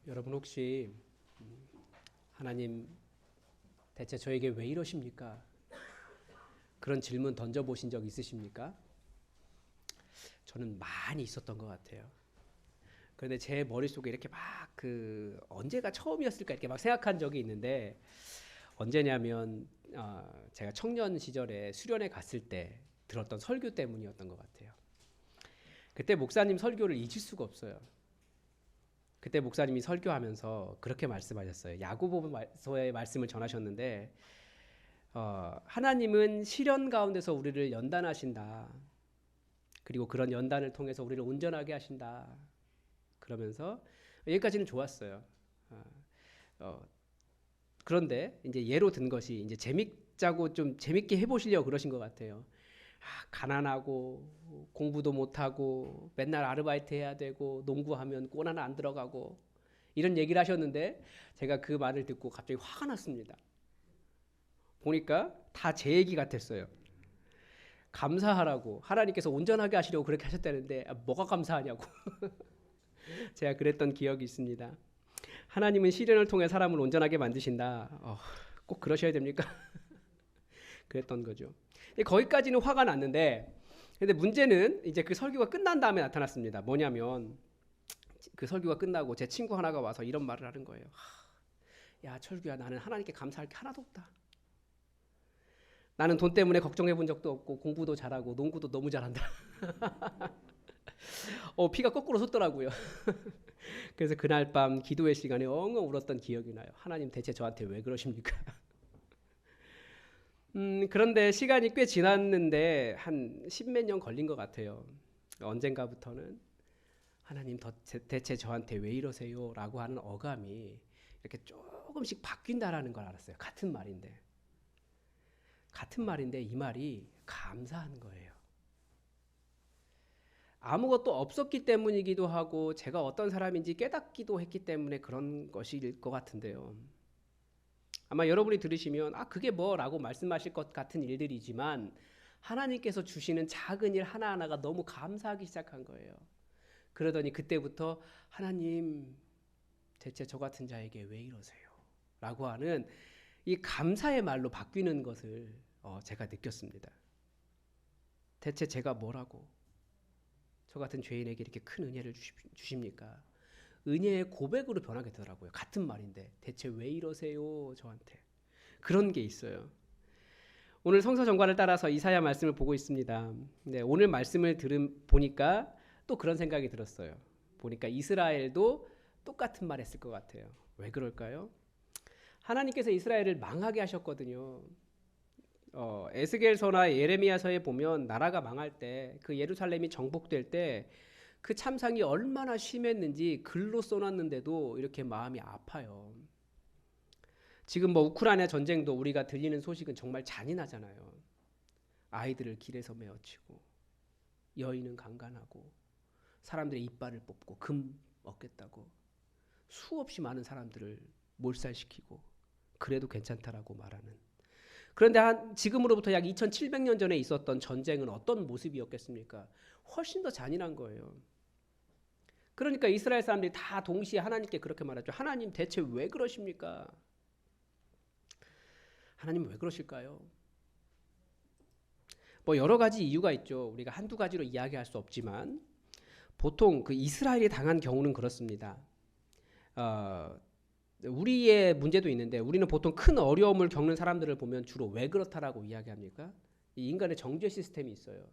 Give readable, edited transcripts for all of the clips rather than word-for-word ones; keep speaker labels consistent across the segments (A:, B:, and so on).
A: 여러분 혹시 하나님 대체 저에게 왜 이러십니까? 그런 질문 던져보신 적 있으십니까? 저는 많이 있었던 것 같아요. 그런데 제 머릿속에 이렇게 막 언제가 처음이었을까 이렇게 막 생각한 적이 있는데 언제냐면 제가 청년 시절에 수련회 갔을 때 들었던 설교 때문이었던 것 같아요. 그때 목사님 설교를 잊을 수가 없어요. 그때 목사님이 설교하면서 그렇게 말씀하셨어요. 야고보서의 말씀을 전하셨는데 하나님은 시련 가운데서 우리를 연단하신다. 그리고 그런 연단을 통해서 우리를 온전하게 하신다. 그러면서 여기까지는 좋았어요. 어, 어, 그런데 이제 예로 든 것이 이제 재밌자고 좀 재밌게 해보시려고 그러신 것 같아요. 가난하고 공부도 못하고 맨날 아르바이트 해야 되고 농구하면 골 하나 안 들어가고 이런 얘기를 하셨는데 제가 그 말을 듣고 갑자기 화가 났습니다. 보니까 다 제 얘기 같았어요. 감사하라고 하나님께서 온전하게 하시려고 그렇게 하셨다는데 뭐가 감사하냐고 제가 그랬던 기억이 있습니다. 하나님은 시련을 통해 사람을 온전하게 만드신다. 꼭 그러셔야 됩니까? 그랬던 거죠. 거기까지는 화가 났는데, 근데 문제는 이제 그 설교가 끝난 다음에 나타났습니다. 뭐냐면 그 설교가 끝나고 제 친구 하나가 와서 이런 말을 하는 거예요. 야, 철규야, 나는 하나님께 감사할 게 하나도 없다. 나는 돈 때문에 걱정해 본 적도 없고 공부도 잘하고 농구도 너무 잘한다. 피가 거꾸로 솟더라고요. 그래서 그날 밤 기도의 시간에 엉엉 울었던 기억이 나요. 하나님 대체 저한테 왜 그러십니까? 그런데 시간이 꽤 지났는데 한 십몇 년 걸린 것 같아요. 언젠가부터는 하나님 대체 저한테 왜 이러세요? 라고 하는 어감이 이렇게 조금씩 바뀐다라는 걸 알았어요. 같은 말인데 이 말이 감사한 거예요. 아무것도 없었기 때문이기도 하고 제가 어떤 사람인지 깨닫기도 했기 때문에 그런 것일 것 같은데요. 아마 여러분이 들으시면 그게 뭐라고 말씀하실 것 같은 일들이지만 하나님께서 주시는 작은 일 하나하나가 너무 감사하기 시작한 거예요. 그러더니 그때부터 하나님 대체 저 같은 자에게 왜 이러세요? 라고 하는 이 감사의 말로 바뀌는 것을 제가 느꼈습니다. 대체 제가 뭐라고 저 같은 죄인에게 이렇게 큰 은혜를 주십니까? 은혜의 고백으로 변하게 되더라고요. 같은 말인데 대체 왜 이러세요 저한테. 그런 게 있어요. 오늘 성서 정과를 따라서 이사야 말씀을 보고 있습니다. 네, 오늘 말씀을 보니까 또 그런 생각이 들었어요. 보니까 이스라엘도 똑같은 말 했을 것 같아요. 왜 그럴까요? 하나님께서 이스라엘을 망하게 하셨거든요. 에스겔서나 예레미야서에 보면 나라가 망할 때 그 예루살렘이 정복될 때 그 참상이 얼마나 심했는지 글로 써놨는데도 이렇게 마음이 아파요. 지금 뭐 우크라이나 전쟁도 우리가 들리는 소식은 정말 잔인하잖아요. 아이들을 길에서 메어치고 여인은 강간하고 사람들의 이빨을 뽑고 금 먹겠다고 수없이 많은 사람들을 몰살시키고 그래도 괜찮다라고 말하는. 그런데 지금으로부터 약 2700년 전에 있었던 전쟁은 어떤 모습이었겠습니까? 훨씬 더 잔인한 거예요. 그러니까 이스라엘 사람들이 다 동시에 하나님께 그렇게 말하죠. 하나님 대체 왜 그러십니까? 하나님 왜 그러실까요? 뭐 여러 가지 이유가 있죠. 우리가 한두 가지로 이야기할 수 없지만 보통 그 이스라엘이 당한 경우는 그렇습니다. 우리의 문제도 있는데 우리는 보통 큰 어려움을 겪는 사람들을 보면 주로 왜 그렇다라고 이야기합니까? 이 인간의 정죄 시스템이 있어요.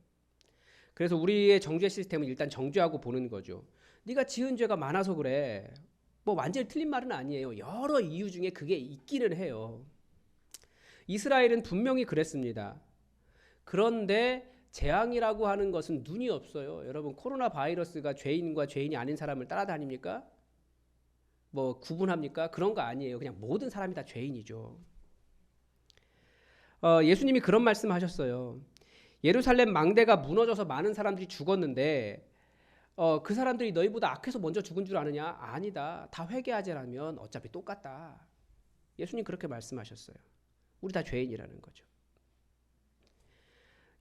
A: 그래서 우리의 정죄 시스템은 일단 정죄하고 보는 거죠. 네가 지은 죄가 많아서 그래. 뭐 완전히 틀린 말은 아니에요. 여러 이유 중에 그게 있기는 해요. 이스라엘은 분명히 그랬습니다. 그런데 재앙이라고 하는 것은 눈이 없어요. 여러분 코로나 바이러스가 죄인과 죄인이 아닌 사람을 따라다닙니까? 뭐 구분합니까? 그런 거 아니에요. 그냥 모든 사람이 다 죄인이죠. 예수님이 그런 말씀하셨어요. 예루살렘 망대가 무너져서 많은 사람들이 죽었는데 그 사람들이 너희보다 악해서 먼저 죽은 줄 아느냐? 아니다. 다 회개하자라면 어차피 똑같다. 예수님 그렇게 말씀하셨어요. 우리 다 죄인이라는 거죠.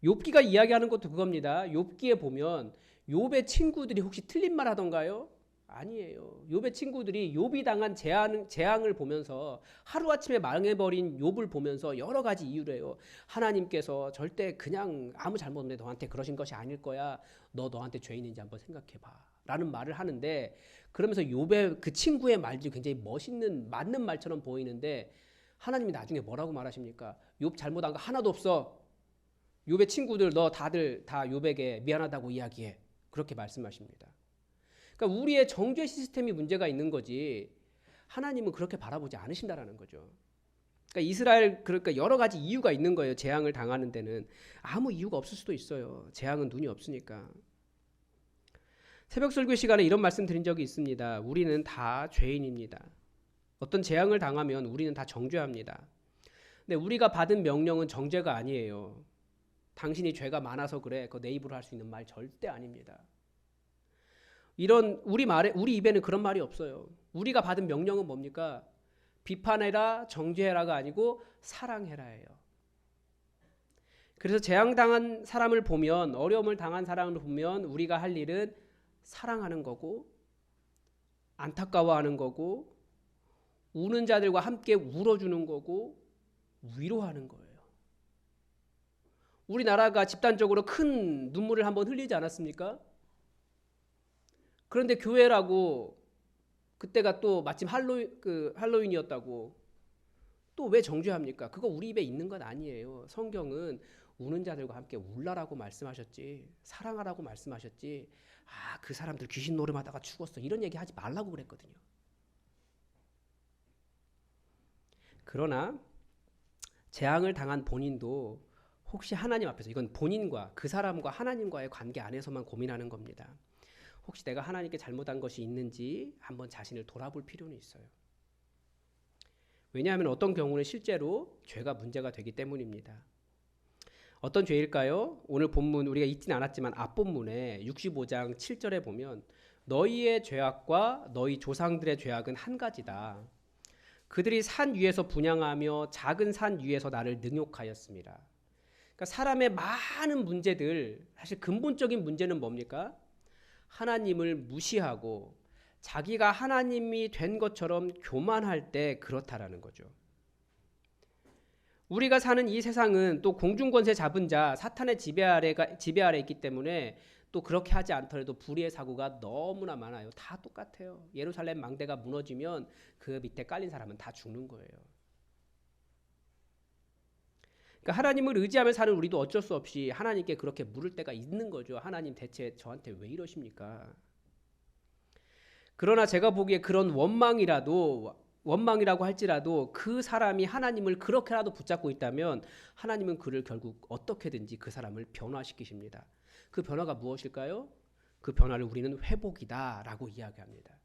A: 욥기가 이야기하는 것도 그겁니다. 욥기에 보면 욥의 친구들이 혹시 틀린 말 하던가요? 아니에요. 욥의 친구들이 욥이 당한 재앙을 보면서 하루아침에 망해버린 욥을 보면서 여러 가지 이유를 해요. 하나님께서 절대 그냥 아무 잘못 없는데 너한테 그러신 것이 아닐 거야. 너한테 죄 있는지 한번 생각해봐. 라는 말을 하는데, 그러면서 욥의 그 친구의 말들이 굉장히 멋있는 맞는 말처럼 보이는데, 하나님이 나중에 뭐라고 말하십니까? 욥 잘못한 거 하나도 없어. 욥의 친구들 너 다들 다 욥에게 미안하다고 이야기해. 그렇게 말씀하십니다. 그러니까 우리의 정죄 시스템이 문제가 있는 거지, 하나님은 그렇게 바라보지 않으신다라는 거죠. 그러니까 여러 가지 이유가 있는 거예요. 재앙을 당하는 데는 아무 이유가 없을 수도 있어요. 재앙은 눈이 없으니까. 새벽 설교 시간에 이런 말씀 드린 적이 있습니다. 우리는 다 죄인입니다. 어떤 재앙을 당하면 우리는 다 정죄합니다. 근데 우리가 받은 명령은 정죄가 아니에요. 당신이 죄가 많아서 그래. 그거 내 입으로 할 수 있는 말 절대 아닙니다. 우리 입에는 그런 말이 없어요. 우리가 받은 명령은 뭡니까? 비판해라, 정죄해라가 아니고 사랑해라예요. 그래서 재앙당한 사람을 보면, 어려움을 당한 사람을 보면 우리가 할 일은 사랑하는 거고, 안타까워하는 거고, 우는 자들과 함께 울어주는 거고, 위로하는 거예요. 우리나라가 집단적으로 큰 눈물을 한번 흘리지 않았습니까? 그런데 교회라고, 그때가 또 마침 할로윈이었다고 또 왜 정죄합니까? 그거 우리 입에 있는 건 아니에요. 성경은 우는 자들과 함께 울라라고 말씀하셨지, 사랑하라고 말씀하셨지, 그 사람들 귀신 노름하다가 죽었어 이런 얘기 하지 말라고 그랬거든요. 그러나 재앙을 당한 본인도 혹시 하나님 앞에서, 이건 본인과 그 사람과 하나님과의 관계 안에서만 고민하는 겁니다. 혹시 내가 하나님께 잘못한 것이 있는지 한번 자신을 돌아볼 필요는 있어요. 왜냐하면 어떤 경우는 실제로 죄가 문제가 되기 때문입니다. 어떤 죄일까요? 오늘 본문 우리가 읽진 않았지만 앞본문에 65장 7절에 보면 너희의 죄악과 너희 조상들의 죄악은 한 가지다. 그들이 산 위에서 분향하며 작은 산 위에서 나를 능욕하였습니다. 그러니까 사람의 많은 문제들, 사실 근본적인 문제는 뭡니까? 하나님을 무시하고 자기가 하나님이 된 것처럼 교만할 때 그렇다라는 거죠. 우리가 사는 이 세상은 또 공중권세 잡은 자 사탄의 지배 아래 있기 때문에 또 그렇게 하지 않더라도 불의의 사고가 너무나 많아요. 다 똑같아요. 예루살렘 망대가 무너지면 그 밑에 깔린 사람은 다 죽는 거예요. 그러니까 하나님을 의지하며 사는 우리도 어쩔 수 없이 하나님께 그렇게 물을 때가 있는 거죠. 하나님 대체 저한테 왜 이러십니까? 그러나 제가 보기에 그런 원망이라고 할지라도 그 사람이 하나님을 그렇게라도 붙잡고 있다면 하나님은 그를 결국 어떻게든지 그 사람을 변화시키십니다. 그 변화가 무엇일까요? 그 변화를 우리는 회복이다라고 이야기합니다.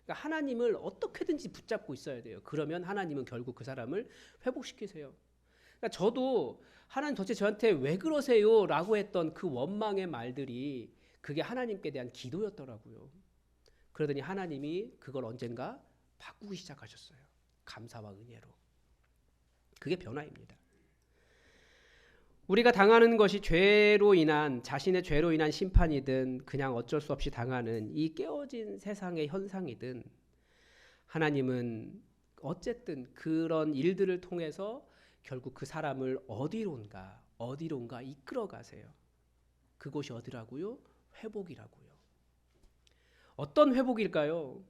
A: 그러니까 하나님을 어떻게든지 붙잡고 있어야 돼요. 그러면 하나님은 결국 그 사람을 회복시키세요. 그러니까 저도 하나님 도대체 저한테 왜 그러세요? 라고 했던 그 원망의 말들이 그게 하나님께 대한 기도였더라고요. 그러더니 하나님이 그걸 언젠가 바꾸기 시작하셨어요. 감사와 은혜로. 그게 변화입니다. 우리가 당하는 것이 자신의 죄로 인한 심판이든 그냥 어쩔 수 없이 당하는 이 깨어진 세상의 현상이든, 하나님은 어쨌든 그런 일들을 통해서 결국 그 사람을 어디론가 이끌어 가세요. 그곳이 어디라고요? 회복이라고요. 어떤 회복일까요?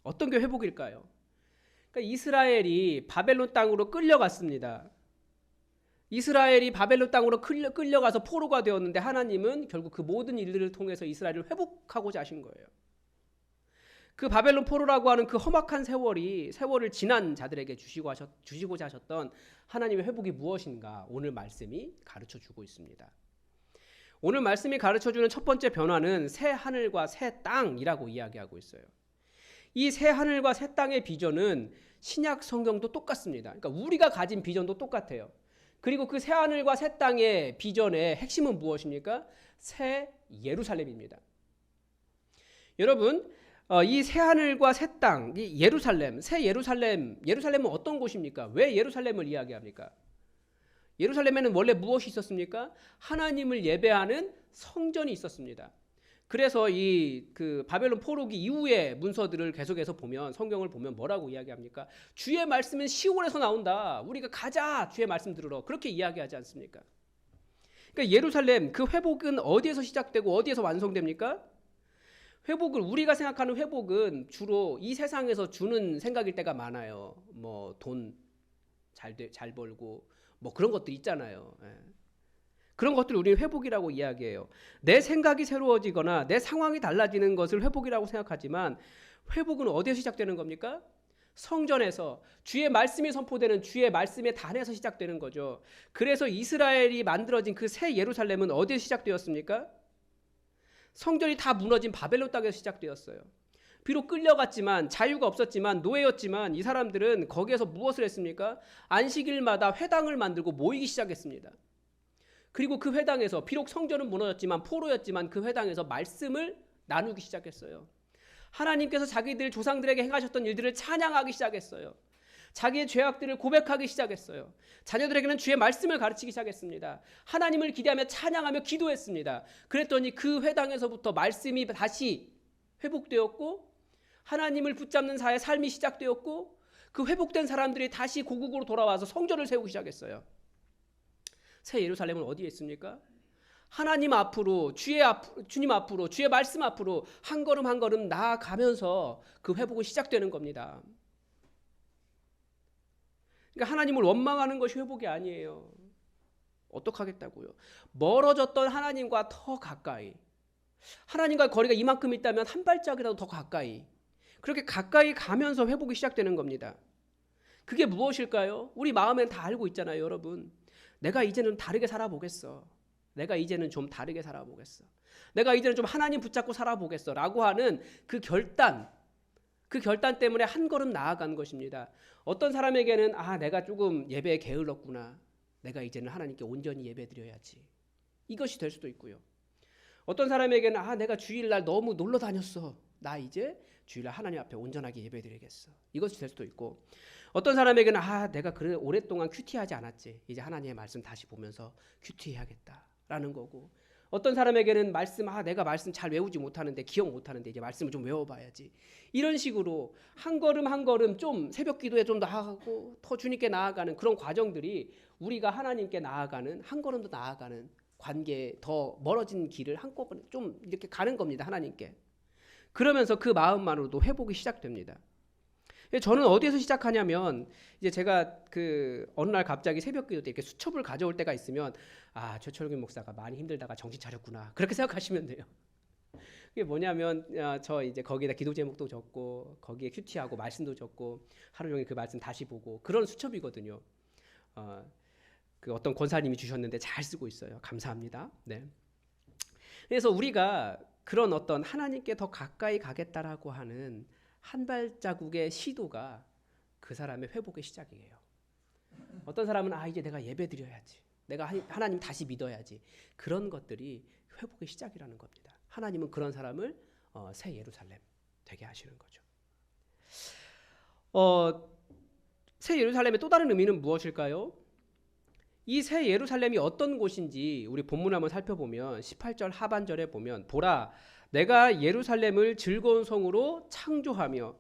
A: 어떤 게 회복일까요? 그러니까 이스라엘이 바벨론 땅으로 끌려갔습니다. 이스라엘이 바벨론 땅으로 끌려가서 포로가 되었는데 하나님은 결국 그 모든 일들을 통해서 이스라엘을 회복하고자 하신 거예요. 그 바벨론 포로라고 하는 그 험악한 세월을 지난 자들에게 주시고자 하셨던 하나님의 회복이 무엇인가 오늘 말씀이 가르쳐주고 있습니다. 오늘 말씀이 가르쳐주는 첫 번째 변화는 새 하늘과 새 땅이라고 이야기하고 있어요. 이 새 하늘과 새 땅의 비전은 신약 성경도 똑같습니다. 그러니까 우리가 가진 비전도 똑같아요. 그리고 그 새 하늘과 새 땅의 비전의 핵심은 무엇입니까? 새 예루살렘입니다. 여러분, 이 새 하늘과 새 땅, 이 새 예루살렘은 어떤 곳입니까? 왜 예루살렘을 이야기합니까? 예루살렘에는 원래 무엇이 있었습니까? 하나님을 예배하는 성전이 있었습니다. 그래서 이 그 바벨론 포로기 이후의 문서들을 계속해서 보면 성경을 보면 뭐라고 이야기합니까? 주의 말씀은 시온에서 나온다. 우리가 가자. 주의 말씀 들으러. 그렇게 이야기하지 않습니까? 그러니까 예루살렘 그 회복은 어디에서 시작되고 어디에서 완성됩니까? 회복을 우리가 생각하는 회복은 주로 이 세상에서 주는 생각일 때가 많아요. 뭐 돈 잘 벌고 뭐 그런 것들 있잖아요. 예. 그런 것들을 우리는 회복이라고 이야기해요. 내 생각이 새로워지거나 내 상황이 달라지는 것을 회복이라고 생각하지만 회복은 어디에서 시작되는 겁니까? 성전에서 주의 말씀이 선포되는 주의 말씀의 단에서 시작되는 거죠. 그래서 이스라엘이 만들어진 그 새 예루살렘은 어디에서 시작되었습니까? 성전이 다 무너진 바벨론 땅에서 시작되었어요. 비록 끌려갔지만 자유가 없었지만 노예였지만 이 사람들은 거기에서 무엇을 했습니까? 안식일마다 회당을 만들고 모이기 시작했습니다. 그리고 그 회당에서 비록 성전은 무너졌지만 포로였지만 그 회당에서 말씀을 나누기 시작했어요. 하나님께서 자기들 조상들에게 행하셨던 일들을 찬양하기 시작했어요. 자기의 죄악들을 고백하기 시작했어요. 자녀들에게는 주의 말씀을 가르치기 시작했습니다. 하나님을 기대하며 찬양하며 기도했습니다. 그랬더니 그 회당에서부터 말씀이 다시 회복되었고 하나님을 붙잡는 자의 삶이 시작되었고 그 회복된 사람들이 다시 고국으로 돌아와서 성전을 세우기 시작했어요. 새 예루살렘은 어디에 있습니까? 하나님 앞으로 주님 앞으로 주의 말씀 앞으로 한 걸음 한 걸음 나아가면서 그 회복은 시작되는 겁니다. 그러니까 하나님을 원망하는 것이 회복이 아니에요. 어떡하겠다고요? 멀어졌던 하나님과 더 가까이, 하나님과 거리가 이만큼 있다면 한 발짝이라도 더 가까이, 그렇게 가까이 가면서 회복이 시작되는 겁니다. 그게 무엇일까요? 우리 마음엔 다 알고 있잖아요, 여러분. 내가 이제는 다르게 살아보겠어. 내가 이제는 좀 다르게 살아보겠어. 내가 이제는 좀 하나님 붙잡고 살아보겠어 라고 하는 그 결단 때문에 한 걸음 나아간 것입니다. 어떤 사람에게는 내가 조금 예배에 게을렀구나. 내가 이제는 하나님께 온전히 예배드려야지. 이것이 될 수도 있고요. 어떤 사람에게는 내가 주일날 너무 놀러 다녔어. 나 이제 주일날 하나님 앞에 온전하게 예배드리겠어. 이것이 될 수도 있고, 어떤 사람에게는 내가 그래 오랫동안 큐티하지 않았지. 이제 하나님의 말씀 다시 보면서 큐티해야겠다라는 거고, 어떤 사람에게는 내가 말씀 잘 외우지 못하는데 기억 못하는데 이제 말씀을 좀 외워봐야지. 이런 식으로 한 걸음 한 걸음 좀 새벽 기도에 좀 나아가고 더 주님께 나아가는 그런 과정들이 우리가 하나님께 나아가는 한 걸음 더 나아가는 관계에 더 멀어진 길을 한꺼번에 좀 이렇게 가는 겁니다. 하나님께. 그러면서 그 마음만으로도 회복이 시작됩니다. 저는 어디에서 시작하냐면 이제 제가 어느 날 갑자기 새벽 기도 때 이렇게 수첩을 가져올 때가 있으면 최철균 목사가 많이 힘들다가 정신 차렸구나 그렇게 생각하시면 돼요. 그게 뭐냐면 저 이제 거기에다 기도 제목도 적고 거기에 큐티하고 말씀도 적고 하루 종일 그 말씀 다시 보고 그런 수첩이거든요. 그 어떤 권사님이 주셨는데 잘 쓰고 있어요. 감사합니다. 네. 그래서 우리가 그런 어떤 하나님께 더 가까이 가겠다라고 하는 한 발자국의 시도가 그 사람의 회복의 시작이에요. 어떤 사람은 이제 내가 예배 드려야지. 내가 하나님 다시 믿어야지. 그런 것들이 회복의 시작이라는 겁니다. 하나님은 그런 사람을 새 예루살렘 되게 하시는 거죠. 새 예루살렘의 또 다른 의미는 무엇일까요? 이 새 예루살렘이 어떤 곳인지 우리 본문을 한번 살펴보면 18절 하반절에 보면 보라 내가 예루살렘을 즐거운 성으로 창조하며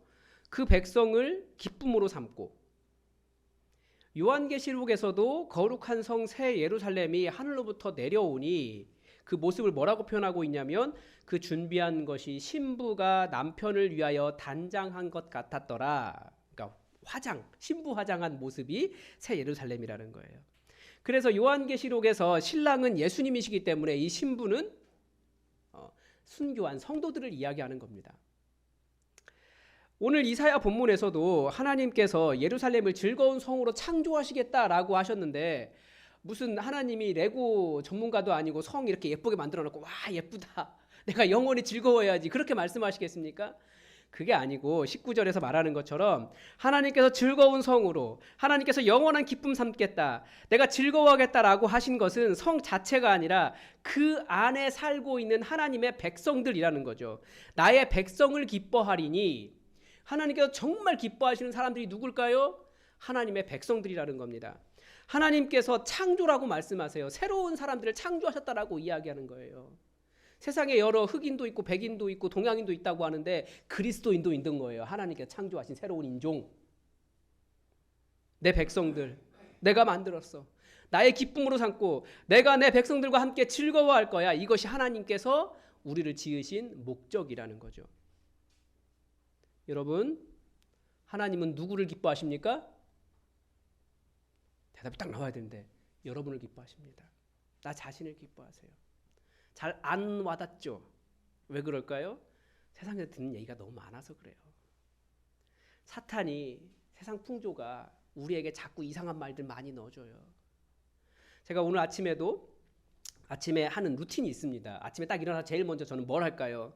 A: 그 백성을 기쁨으로 삼고, 요한계시록에서도 거룩한 성 새 예루살렘이 하늘로부터 내려오니 그 모습을 뭐라고 표현하고 있냐면 그 준비한 것이 신부가 남편을 위하여 단장한 것 같았더라. 그러니까 신부 화장한 모습이 새 예루살렘이라는 거예요. 그래서 요한계시록에서 신랑은 예수님이시기 때문에 이 신부는 순교한 성도들을 이야기하는 겁니다. 오늘 이사야 본문에서도 하나님께서 예루살렘을 즐거운 성으로 창조하시겠다라고 하셨는데 무슨 하나님이 레고 전문가도 아니고 성 이렇게 예쁘게 만들어 놓고 예쁘다. 내가 영원히 즐거워야지. 그렇게 말씀하시겠습니까? 그게 아니고 19절에서 말하는 것처럼 하나님께서 즐거운 성으로 하나님께서 영원한 기쁨 삼겠다. 내가 즐거워하겠다라고 하신 것은 성 자체가 아니라 그 안에 살고 있는 하나님의 백성들이라는 거죠. 나의 백성을 기뻐하리니 하나님께서 정말 기뻐하시는 사람들이 누굴까요? 하나님의 백성들이라는 겁니다. 하나님께서 창조라고 말씀하세요. 새로운 사람들을 창조하셨다라고 이야기하는 거예요. 세상에 여러 흑인도 있고 백인도 있고 동양인도 있다고 하는데 그리스도인도 있는 거예요. 하나님께서 창조하신 새로운 인종. 내 백성들 내가 만들었어. 나의 기쁨으로 삼고 내가 내 백성들과 함께 즐거워할 거야. 이것이 하나님께서 우리를 지으신 목적이라는 거죠. 여러분, 하나님은 누구를 기뻐하십니까? 대답이 딱 나와야 되는데 여러분을 기뻐하십니다. 나 자신을 기뻐하세요. 잘 안 와닿죠? 왜 그럴까요? 세상에서 듣는 얘기가 너무 많아서 그래요. 사탄이 세상 풍조가 우리에게 자꾸 이상한 말들 많이 넣어줘요. 제가 오늘 아침에도 아침에 하는 루틴이 있습니다. 아침에 딱 일어나서 제일 먼저 저는 뭘 할까요?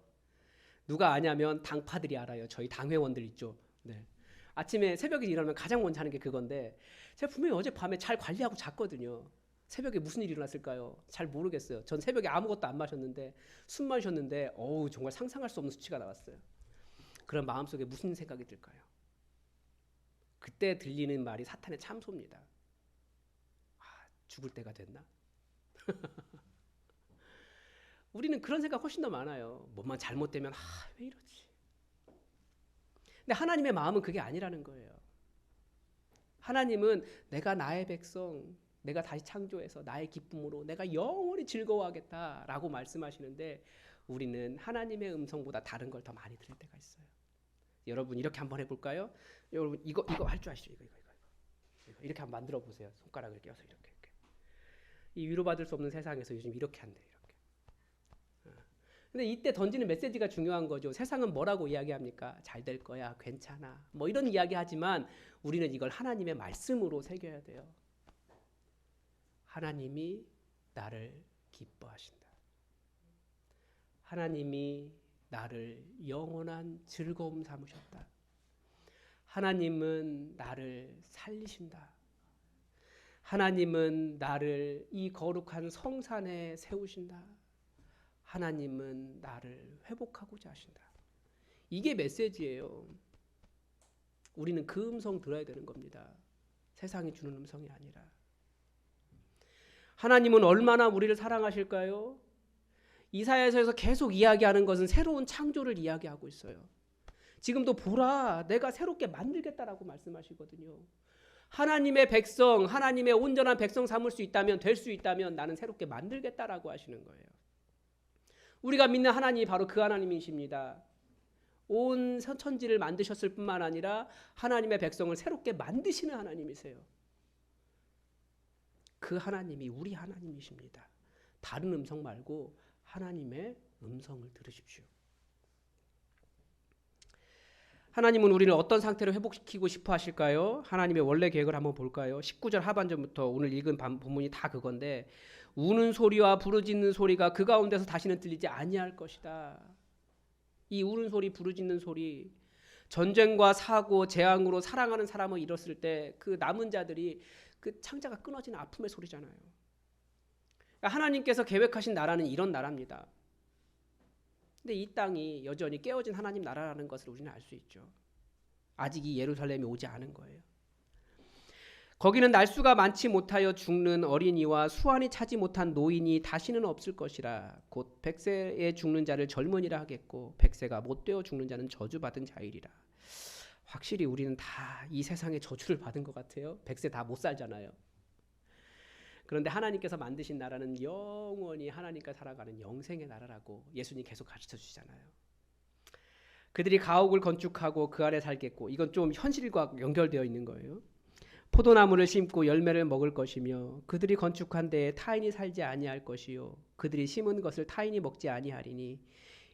A: 누가 아냐면 당파들이 알아요. 저희 당회원들 있죠. 네. 아침에 새벽에 일어나면 가장 먼저 하는 게 그건데 제가 분명히 어젯밤에 잘 관리하고 잤거든요. 새벽에 무슨 일이 일어났을까요? 잘 모르겠어요. 전 새벽에 아무것도 안 마셨는데 숨 마셨는데 어우 정말 상상할 수 없는 수치가 나왔어요. 그런 마음속에 무슨 생각이 들까요? 그때 들리는 말이 사탄의 참소입니다. 아, 죽을 때가 됐나? 우리는 그런 생각 훨씬 더 많아요. 뭐만 잘못되면 왜 이러지? 근데 하나님의 마음은 그게 아니라는 거예요. 하나님은 내가 나의 백성, 내가 다시 창조해서 나의 기쁨으로 내가 영원히 즐거워하겠다라고 말씀하시는데 우리는 하나님의 음성보다 다른 걸 더 많이 들을 때가 있어요. 여러분 이렇게 한번 해볼까요? 여러분 이거 할 줄 아시죠? 이거 이렇게 한번 만들어 보세요. 손가락을 껴서 이렇게. 이 위로받을 수 없는 세상에서 요즘 이렇게 한대요. 근데 이때 던지는 메시지가 중요한 거죠. 세상은 뭐라고 이야기합니까? 잘 될 거야, 괜찮아. 뭐 이런 이야기 하지만 우리는 이걸 하나님의 말씀으로 새겨야 돼요. 하나님이 나를 기뻐하신다. 하나님이 나를 영원한 즐거움 삼으셨다. 하나님은 나를 살리신다. 하나님은 나를 이 거룩한 성산에 세우신다. 하나님은 나를 회복하고자 하신다. 이게 메시지예요. 우리는 그 음성 들어야 되는 겁니다. 세상이 주는 음성이 아니라. 하나님은 얼마나 우리를 사랑하실까요? 이사야서에서 계속 이야기하는 것은 새로운 창조를 이야기하고 있어요. 지금도 보라, 내가 새롭게 만들겠다라고 말씀하시거든요. 하나님의 백성, 하나님의 온전한 백성 삼을 수 있다면, 될 수 있다면 나는 새롭게 만들겠다라고 하시는 거예요. 우리가 믿는 하나님이 바로 그 하나님이십니다. 온 천지를 만드셨을 뿐만 아니라 하나님의 백성을 새롭게 만드시는 하나님이세요. 그 하나님이 우리 하나님이십니다. 다른 음성 말고 하나님의 음성을 들으십시오. 하나님은 우리를 어떤 상태로 회복시키고 싶어 하실까요? 하나님의 원래 계획을 한번 볼까요? 19절 하반절부터 오늘 읽은 본문이 다 그건데 우는 소리와 부르짖는 소리가 그 가운데서 다시는 들리지 아니할 것이다. 이 우는 소리, 부르짖는 소리, 전쟁과 사고, 재앙으로 사랑하는 사람을 잃었을 때 그 남은 자들이 그 창자가 끊어지는 아픔의 소리잖아요. 그러니까 하나님께서 계획하신 나라는 이런 나라입니다. 근데 이 땅이 여전히 깨어진 하나님 나라라는 것을 우리는 알 수 있죠. 아직 이 예루살렘이 오지 않은 거예요. 거기는 날수가 많지 못하여 죽는 어린이와 수완이 차지 못한 노인이 다시는 없을 것이라. 곧 100세에 죽는 자를 젊은이라 하겠고 100세가 못되어 죽는 자는 저주받은 자이리라. 확실히 우리는 다 이 세상에 저주를 받은 것 같아요. 100세 다 못 살잖아요. 그런데 하나님께서 만드신 나라는 영원히 하나님과 살아가는 영생의 나라라고 예수님 계속 가르쳐 주시잖아요. 그들이 가옥을 건축하고 그 안에 살겠고, 이건 좀 현실과 연결되어 있는 거예요. 포도나무를 심고 열매를 먹을 것이며 그들이 건축한 데에 타인이 살지 아니할 것이요 그들이 심은 것을 타인이 먹지 아니하리니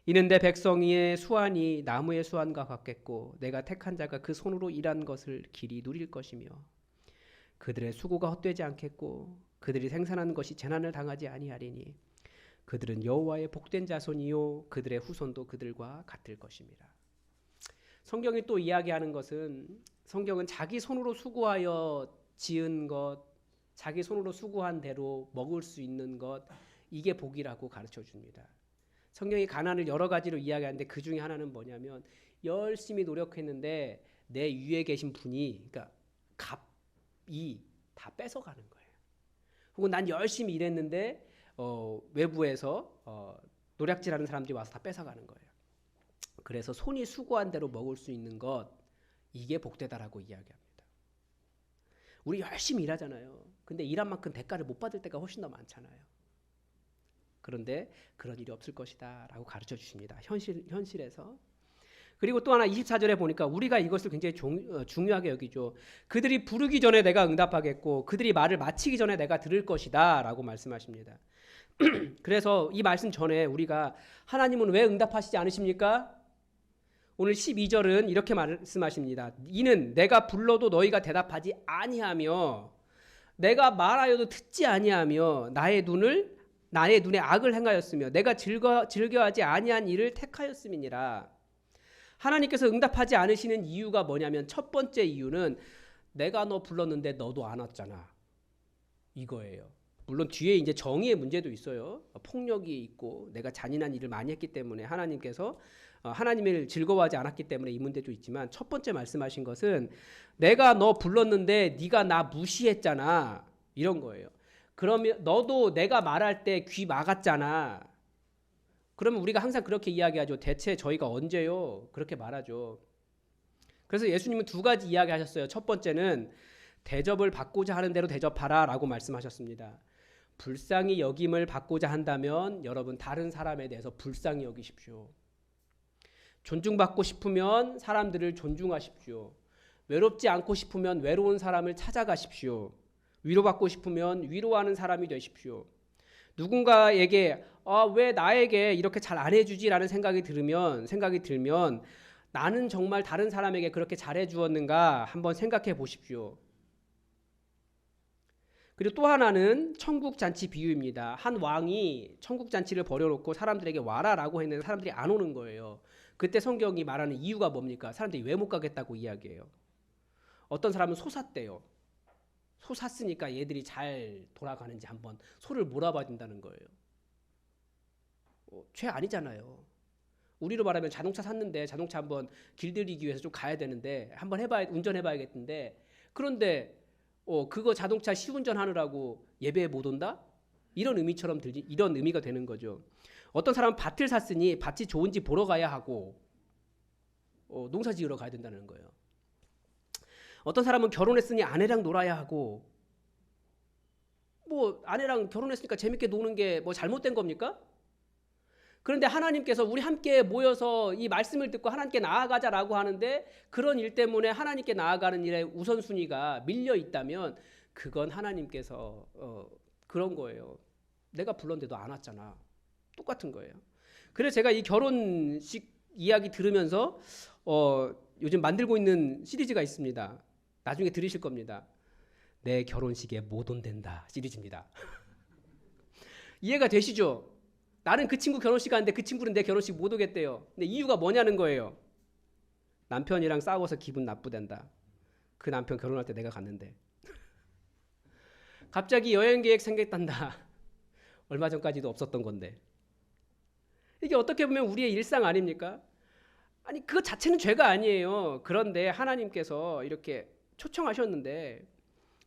A: 이는 내 백성의 수완이 나무의 수완과 같겠고 내가 택한 자가 그 손으로 일한 것을 길이 누릴 것이며 그들의 수고가 헛되지 않겠고 그들이 생산한 것이 재난을 당하지 아니하리니 그들은 여호와의 복된 자손이요 그들의 후손도 그들과 같을 것입니다. 성경이 또 이야기하는 것은 성경은 자기 손으로 수고하여 지은 것, 자기 손으로 수고한 대로 먹을 수 있는 것, 이게 복이라고 가르쳐 줍니다. 성경이 가난을 여러 가지로 이야기하는데 그 중에 하나는 뭐냐면 열심히 노력했는데 내 위에 계신 분이, 그러니까 갑이 다 뺏어가는 거예요. 혹은 난 열심히 일했는데 외부에서 노략질하는 사람들이 와서 다 뺏어가는 거예요. 그래서 손이 수고한 대로 먹을 수 있는 것, 이게 복되다라고 이야기합니다. 우리 열심히 일하잖아요. 근데 일한 만큼 대가를 못 받을 때가 훨씬 더 많잖아요. 그런데 그런 일이 없을 것이다 라고 가르쳐 주십니다. 현실에서. 그리고 또 하나 24절에 보니까 우리가 이것을 굉장히 중요하게 여기죠. 그들이 부르기 전에 내가 응답하겠고 그들이 말을 마치기 전에 내가 들을 것이다 라고 말씀하십니다. 그래서 이 말씀 전에 우리가 하나님은 왜 응답하시지 않으십니까? 오늘 12절은 이렇게 말씀하십니다. 이는 내가 불러도 너희가 대답하지 아니하며 내가 말하여도 듣지 아니하며 나의 눈에 악을 행하였으며 내가 즐겨하지 아니한 일을 택하였음이니라. 하나님께서 응답하지 않으시는 이유가 뭐냐면 첫 번째 이유는 내가 너 불렀는데 너도 안 왔잖아. 이거예요. 물론 뒤에 이제 정의의 문제도 있어요. 폭력이 있고 내가 잔인한 일을 많이 했기 때문에 하나님께서 하나님을 즐거워하지 않았기 때문에 이 문제도 있지만 첫 번째 말씀하신 것은 내가 너 불렀는데 네가 나 무시했잖아. 이런 거예요. 그러면 너도 내가 말할 때 귀 막았잖아. 그러면 우리가 항상 그렇게 이야기하죠. 대체 저희가 언제요? 그렇게 말하죠. 그래서 예수님은 두 가지 이야기하셨어요. 첫 번째는 대접을 받고자 하는 대로 대접하라 라고 말씀하셨습니다. 불쌍히 여김을 받고자 한다면 여러분 다른 사람에 대해서 불쌍히 여기십시오. 존중받고 싶으면 사람들을 존중하십시오. 외롭지 않고 싶으면 외로운 사람을 찾아가십시오. 위로받고 싶으면 위로하는 사람이 되십시오. 누군가에게 왜 나에게 이렇게 잘 안 해주지라는 생각이 들면 나는 정말 다른 사람에게 그렇게 잘해 주었는가 한번 생각해 보십시오. 그리고 또 하나는 천국잔치 비유입니다. 한 왕이 천국잔치를 벌여놓고 사람들에게 와라라고 했는데 사람들이 안 오는 거예요. 그때 성경이 말하는 이유가 뭡니까? 사람들이 왜 못 가겠다고 이야기해요. 어떤 사람은 소 샀대요. 소 샀으니까 얘들이 잘 돌아가는지 한번 소를 몰아봐 준다는 거예요. 죄 아니잖아요. 우리로 말하면 자동차 샀는데 자동차 한번 길들이기 위해서 좀 가야 되는데 한번 운전해봐야겠는데 그런데 그거 자동차 시운전하느라고 예배에 못 온다? 이런 의미가 되는 거죠. 어떤 사람은 밭을 샀으니 밭이 좋은지 보러 가야 하고 농사 지으러 가야 된다는 거예요. 어떤 사람은 결혼했으니 아내랑 놀아야 하고 아내랑 결혼했으니까 재밌게 노는 게 잘못된 겁니까? 그런데 하나님께서 우리 함께 모여서 이 말씀을 듣고 하나님께 나아가자라고 하는데 그런 일 때문에 하나님께 나아가는 일에 우선순위가 밀려 있다면 그건 하나님께서 그런 거예요. 내가 불렀는데도 안 왔잖아. 똑같은 거예요. 그래서 제가 이 결혼식 이야기 들으면서 요즘 만들고 있는 시리즈가 있습니다. 나중에 들으실 겁니다. 내 결혼식에 못 온댄다 시리즈입니다. 이해가 되시죠? 나는 그 친구 결혼식 가는데 그 친구는 내 결혼식 못 오겠대요. 근데 이유가 뭐냐는 거예요. 남편이랑 싸워서 기분 나쁘댄다. 그 남편 결혼할 때 내가 갔는데. 갑자기 여행 계획 생겼단다. 얼마 전까지도 없었던 건데. 이게 어떻게 보면 우리의 일상 아닙니까? 아니 그것 자체는 죄가 아니에요. 그런데 하나님께서 이렇게 초청하셨는데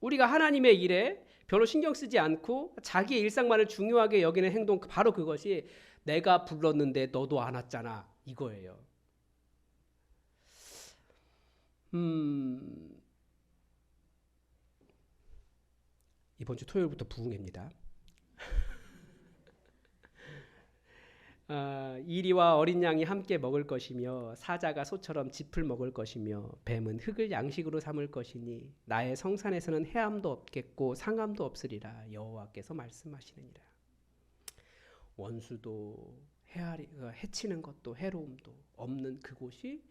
A: 우리가 하나님의 일에 별로 신경 쓰지 않고 자기의 일상만을 중요하게 여기는 행동, 바로 그것이 내가 불렀는데 너도 안 왔잖아 이거예요. 이번 주 토요일부터 부흥회입니다. 이리와 어린 양이 함께 먹을 것이며 사자가 소처럼 짚을 먹을 것이며 뱀은 흙을 양식으로 삼을 것이니 나의 성산에서는 해함도 없겠고 상함도 없으리라 여호와께서 말씀하시느니라. 원수도 해치는 것도 해로움도 없는 그곳이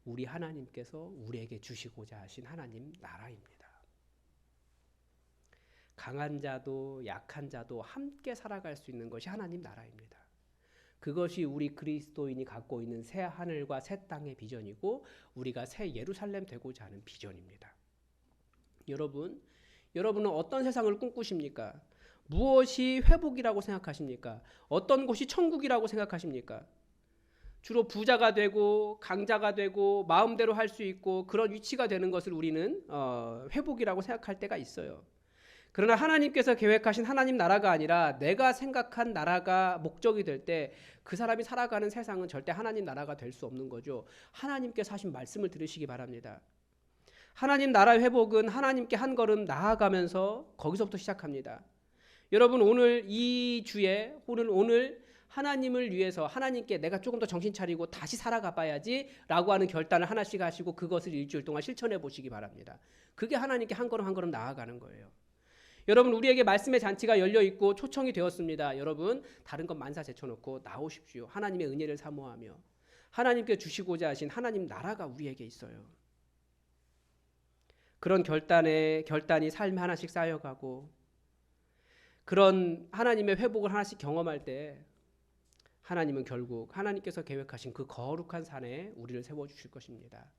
A: 우리 하나님께서 우리에게 주시고자 하신 하나님 나라입니다. 강한 자도 약한 자도 함께 살아갈 수 있는 것이 하나님 나라입니다. 그것이 우리 그리스도인이 갖고 있는 새 하늘과 새 땅의 비전이고 우리가 새 예루살렘 되고자 하는 비전입니다. 여러분은 어떤 세상을 꿈꾸십니까? 무엇이 회복이라고 생각하십니까? 어떤 곳이 천국이라고 생각하십니까? 주로 부자가 되고 강자가 되고 마음대로 할 수 있고 그런 위치가 되는 것을 우리는 회복이라고 생각할 때가 있어요. 그러나 하나님께서 계획하신 하나님 나라가 아니라 내가 생각한 나라가 목적이 될 때 그 사람이 살아가는 세상은 절대 하나님 나라가 될 수 없는 거죠. 하나님께서 하신 말씀을 들으시기 바랍니다. 하나님 나라 회복은 하나님께 한 걸음 나아가면서 거기서부터 시작합니다. 여러분 오늘 이 주에 오늘 하나님을 위해서 하나님께 내가 조금 더 정신 차리고 다시 살아가 봐야지 라고 하는 결단을 하나씩 하시고 그것을 일주일 동안 실천해 보시기 바랍니다. 그게 하나님께 한 걸음 한 걸음 나아가는 거예요. 여러분 우리에게 말씀의 잔치가 열려 있고 초청이 되었습니다. 여러분 다른 것 만사 제쳐놓고 나오십시오. 하나님의 은혜를 사모하며 하나님께 주시고자 하신 하나님 나라가 우리에게 있어요. 그런 결단이 삶 하나씩 쌓여가고 그런 하나님의 회복을 하나씩 경험할 때 하나님은 결국 하나님께서 계획하신 그 거룩한 산에 우리를 세워주실 것입니다.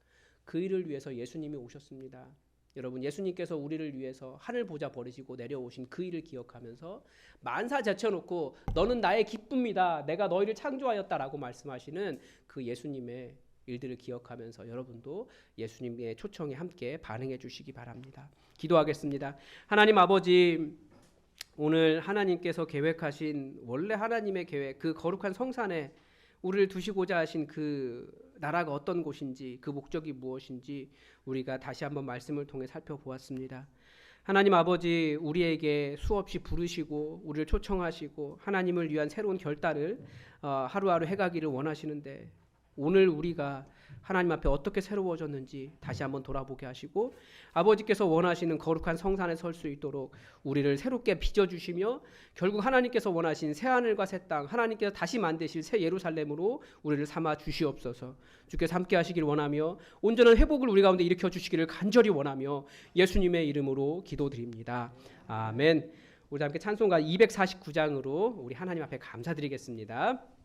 A: 그 일을 위해서 예수님이 오셨습니다. 여러분 예수님께서 우리를 위해서 하늘 보좌 버리시고 내려오신 그 일을 기억하면서 만사 제쳐놓고 너는 나의 기쁨이다. 내가 너희를 창조하였다라고 말씀하시는 그 예수님의 일들을 기억하면서 여러분도 예수님의 초청에 함께 반응해 주시기 바랍니다. 기도하겠습니다. 하나님 아버지 오늘 하나님께서 계획하신 원래 하나님의 계획 그 거룩한 성산에 우리를 두시고자 하신 그 나라가 어떤 곳인지 그 목적이 무엇인지 우리가 다시 한번 말씀을 통해 살펴보았습니다. 하나님 아버지 우리에게 수없이 부르시고 우리를 초청하시고 하나님을 위한 새로운 결단을 하루하루 해가기를 원하시는데 오늘 우리가 하나님 앞에 어떻게 새로워졌는지 다시 한번 돌아보게 하시고 아버지께서 원하시는 거룩한 성산에 설 수 있도록 우리를 새롭게 빚어주시며 결국 하나님께서 원하신 새하늘과 새 땅 하나님께서 다시 만드실 새 예루살렘으로 우리를 삼아 주시옵소서. 주께서 함께 하시길 원하며 온전한 회복을 우리 가운데 일으켜 주시기를 간절히 원하며 예수님의 이름으로 기도드립니다. 아멘. 우리 함께 찬송가 249장으로 우리 하나님 앞에 감사드리겠습니다.